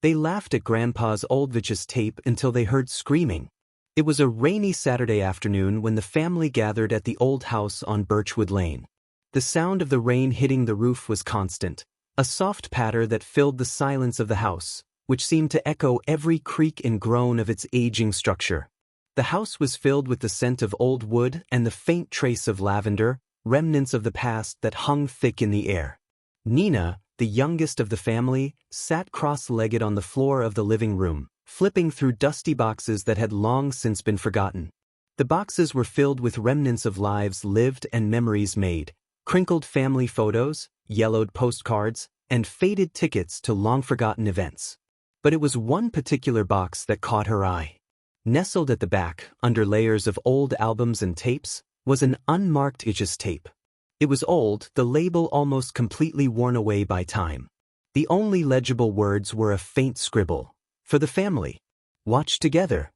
They laughed at Grandpa's old VHS tape until they heard screaming. It was a rainy Saturday afternoon when the family gathered at the old house on Birchwood Lane. The sound of the rain hitting the roof was constant, a soft patter that filled the silence of the house, which seemed to echo every creak and groan of its aging structure. The house was filled with the scent of old wood and the faint trace of lavender, remnants of the past that hung thick in the air. Nina, the youngest of the family, sat cross-legged on the floor of the living room, flipping through dusty boxes that had long since been forgotten. The boxes were filled with remnants of lives lived and memories made, crinkled family photos, yellowed postcards, and faded tickets to long-forgotten events. But it was one particular box that caught her eye. Nestled at the back, under layers of old albums and tapes, was an unmarked VHS tape. It was old, the label almost completely worn away by time. The only legible words were a faint scribble. For the family. Watch together.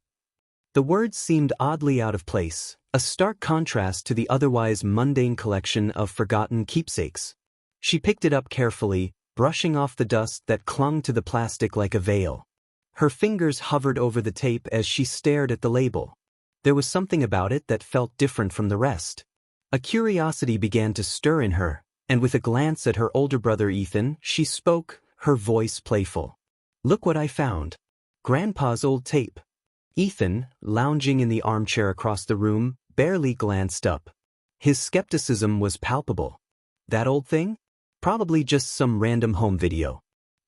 The words seemed oddly out of place, a stark contrast to the otherwise mundane collection of forgotten keepsakes. She picked it up carefully, brushing off the dust that clung to the plastic like a veil. Her fingers hovered over the tape as she stared at the label. There was something about it that felt different from the rest. A curiosity began to stir in her, and with a glance at her older brother Ethan, she spoke, her voice playful. "Look what I found. Grandpa's old tape." Ethan, lounging in the armchair across the room, barely glanced up. His skepticism was palpable. That old thing? Probably just some random home video.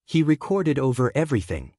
He recorded over everything.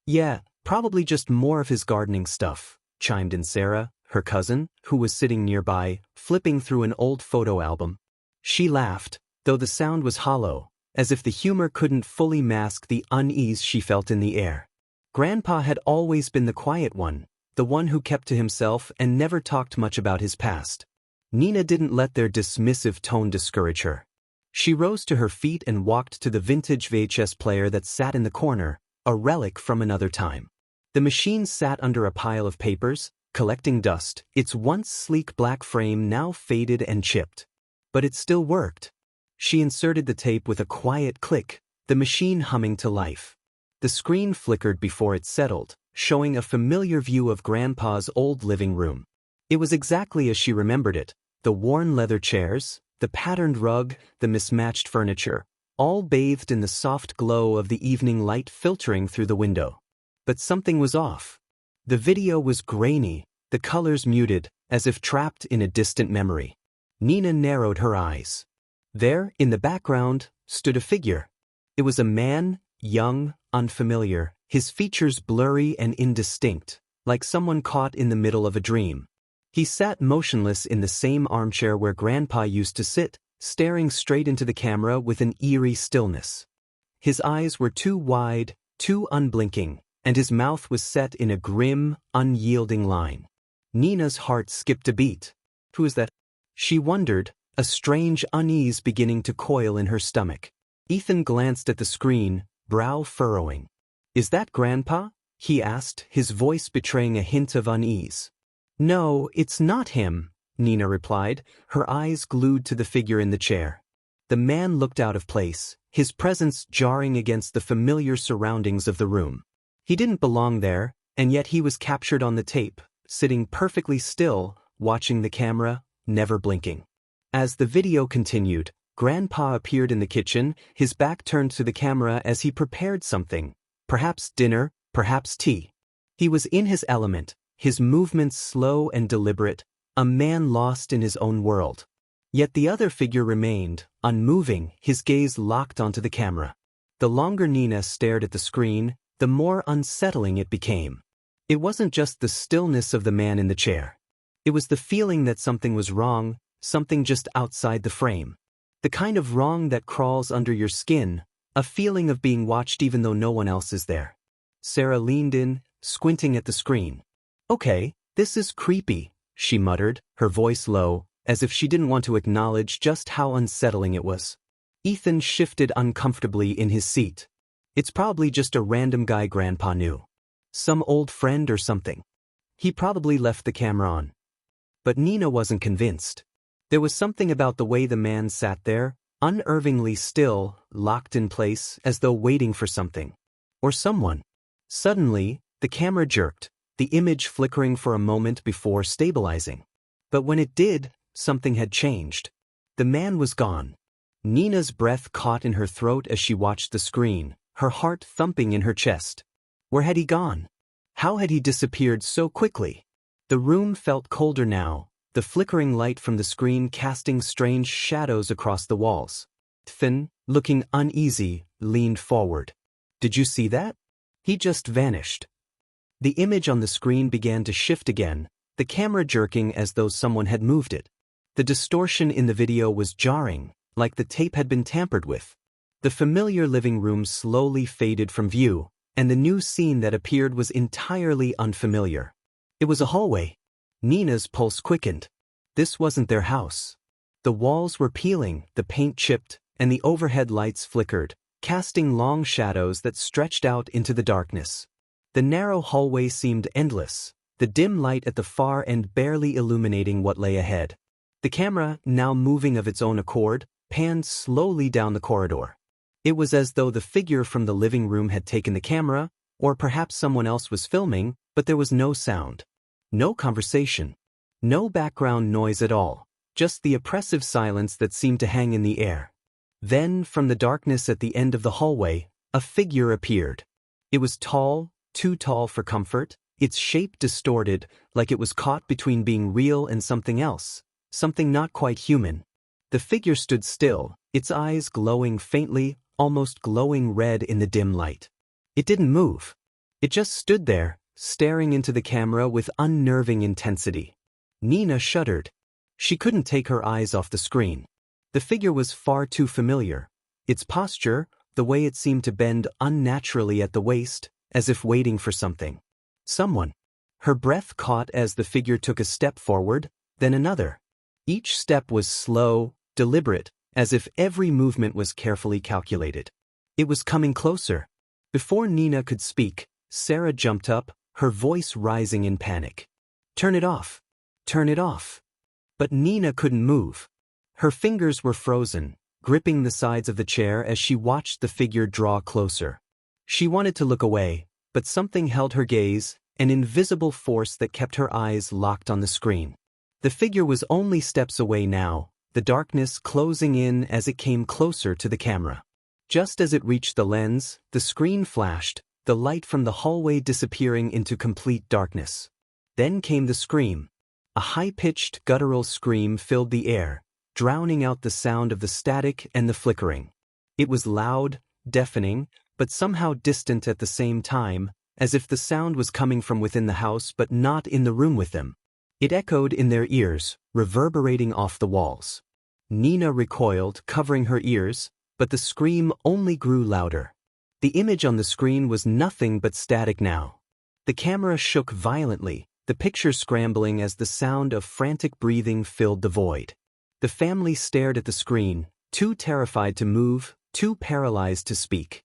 "Yeah, probably just more of his gardening stuff," chimed in Sarah, her cousin, who was sitting nearby, flipping through an old photo album. She laughed, though the sound was hollow, as if the humor couldn't fully mask the unease she felt in the air. Grandpa had always been the quiet one, the one who kept to himself and never talked much about his past. Nina didn't let their dismissive tone discourage her. She rose to her feet and walked to the vintage VHS player that sat in the corner, a relic from another time. The machine sat under a pile of papers, collecting dust, its once sleek black frame now faded and chipped. But it still worked. She inserted the tape with a quiet click, the machine humming to life. The screen flickered before it settled, showing a familiar view of Grandpa's old living room. It was exactly as she remembered it, the worn leather chairs, the patterned rug, the mismatched furniture, all bathed in the soft glow of the evening light filtering through the window. But something was off. The video was grainy, the colors muted, as if trapped in a distant memory. Nina narrowed her eyes. There, in the background, stood a figure. It was a man, young, unfamiliar, his features blurry and indistinct, like someone caught in the middle of a dream. He sat motionless in the same armchair where Grandpa used to sit, staring straight into the camera with an eerie stillness. His eyes were too wide, too unblinking, and his mouth was set in a grim, unyielding line. Nina's heart skipped a beat. Who is that? She wondered, a strange unease beginning to coil in her stomach. Ethan glanced at the screen, brow furrowing. "Is that Grandpa?" he asked, his voice betraying a hint of unease. "No, it's not him," Nina replied, her eyes glued to the figure in the chair. The man looked out of place, his presence jarring against the familiar surroundings of the room. He didn't belong there, and yet he was captured on the tape, sitting perfectly still, watching the camera, never blinking. As the video continued, Grandpa appeared in the kitchen, his back turned to the camera as he prepared something, perhaps dinner, perhaps tea. He was in his element, his movements slow and deliberate, a man lost in his own world. Yet the other figure remained, unmoving, his gaze locked onto the camera. The longer Nina stared at the screen, the more unsettling it became. It wasn't just the stillness of the man in the chair. It was the feeling that something was wrong, something just outside the frame. The kind of wrong that crawls under your skin, a feeling of being watched even though no one else is there. Sarah leaned in, squinting at the screen. "Okay, this is creepy," she muttered, her voice low, as if she didn't want to acknowledge just how unsettling it was. Ethan shifted uncomfortably in his seat. "It's probably just a random guy Grandpa knew. Some old friend or something. He probably left the camera on." But Nina wasn't convinced. There was something about the way the man sat there, unnervingly still, locked in place, as though waiting for something. Or someone. Suddenly, the camera jerked, the image flickering for a moment before stabilizing. But when it did, something had changed. The man was gone. Nina's breath caught in her throat as she watched the screen, her heart thumping in her chest. Where had he gone? How had he disappeared so quickly? The room felt colder now, the flickering light from the screen casting strange shadows across the walls. Finn, looking uneasy, leaned forward. Did you see that? He just vanished. The image on the screen began to shift again, the camera jerking as though someone had moved it. The distortion in the video was jarring, like the tape had been tampered with. The familiar living room slowly faded from view, and the new scene that appeared was entirely unfamiliar. It was a hallway. Nina's pulse quickened. This wasn't their house. The walls were peeling, the paint chipped, and the overhead lights flickered, casting long shadows that stretched out into the darkness. The narrow hallway seemed endless, the dim light at the far end barely illuminating what lay ahead. The camera, now moving of its own accord, panned slowly down the corridor. It was as though the figure from the living room had taken the camera, or perhaps someone else was filming, but there was no sound. No conversation. No background noise at all, just the oppressive silence that seemed to hang in the air. Then, from the darkness at the end of the hallway, a figure appeared. It was tall, too tall for comfort, its shape distorted, like it was caught between being real and something else, something not quite human. The figure stood still, its eyes glowing faintly, almost glowing red in the dim light. It didn't move. It just stood there, staring into the camera with unnerving intensity. Nina shuddered. She couldn't take her eyes off the screen. The figure was far too familiar. Its posture, the way it seemed to bend unnaturally at the waist, as if waiting for something. Someone. Her breath caught as the figure took a step forward, then another. Each step was slow, deliberate, as if every movement was carefully calculated. It was coming closer. Before Nina could speak, Sarah jumped up, her voice rising in panic. Turn it off. Turn it off. But Nina couldn't move. Her fingers were frozen, gripping the sides of the chair as she watched the figure draw closer. She wanted to look away, but something held her gaze, an invisible force that kept her eyes locked on the screen. The figure was only steps away now, the darkness closing in as it came closer to the camera. Just as it reached the lens, the screen flashed, the light from the hallway disappearing into complete darkness. Then came the scream. A high-pitched, guttural scream filled the air, drowning out the sound of the static and the flickering. It was loud, deafening, but somehow distant at the same time, as if the sound was coming from within the house but not in the room with them. It echoed in their ears, reverberating off the walls. Nina recoiled, covering her ears, but the scream only grew louder. The image on the screen was nothing but static now. The camera shook violently, the picture scrambling as the sound of frantic breathing filled the void. The family stared at the screen, too terrified to move, too paralyzed to speak.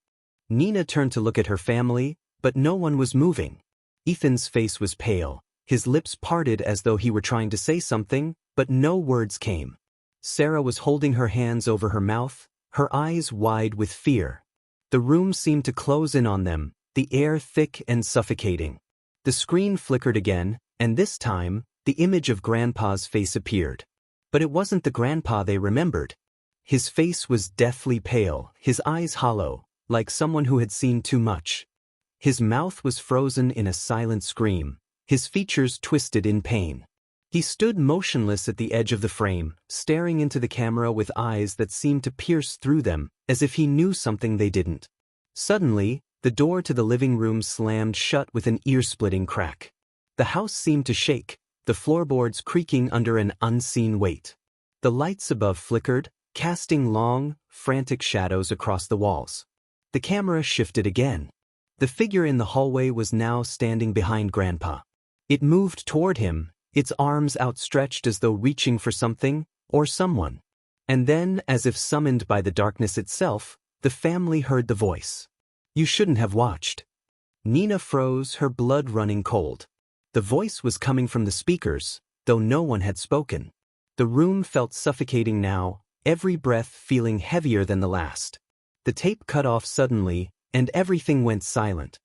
Nina turned to look at her family, but no one was moving. Ethan's face was pale, his lips parted as though he were trying to say something, but no words came. Sarah was holding her hands over her mouth, her eyes wide with fear. The room seemed to close in on them, the air thick and suffocating. The screen flickered again, and this time, the image of Grandpa's face appeared. But it wasn't the Grandpa they remembered. His face was deathly pale, his eyes hollow, like someone who had seen too much. His mouth was frozen in a silent scream, his features twisted in pain. He stood motionless at the edge of the frame, staring into the camera with eyes that seemed to pierce through them, as if he knew something they didn't. Suddenly, the door to the living room slammed shut with an ear-splitting crack. The house seemed to shake, the floorboards creaking under an unseen weight. The lights above flickered, casting long, frantic shadows across the walls. The camera shifted again. The figure in the hallway was now standing behind Grandpa. It moved toward him, its arms outstretched as though reaching for something, or someone. And then, as if summoned by the darkness itself, the family heard the voice. You shouldn't have watched. Nina froze, her blood running cold. The voice was coming from the speakers, though no one had spoken. The room felt suffocating now, every breath feeling heavier than the last. The tape cut off suddenly, and everything went silent.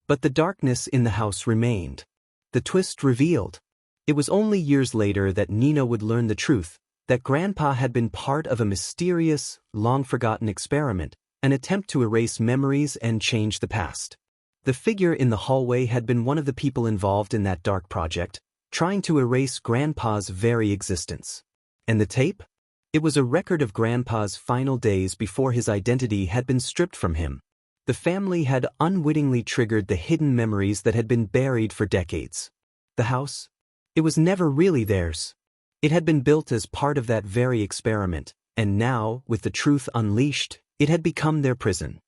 But the darkness in the house remained. The twist revealed. It was only years later that Nina would learn the truth, that Grandpa had been part of a mysterious, long-forgotten experiment, an attempt to erase memories and change the past. The figure in the hallway had been one of the people involved in that dark project, trying to erase Grandpa's very existence. And the tape? It was a record of Grandpa's final days before his identity had been stripped from him. The family had unwittingly triggered the hidden memories that had been buried for decades. The house? It was never really theirs. It had been built as part of that very experiment, and now, with the truth unleashed, it had become their prison.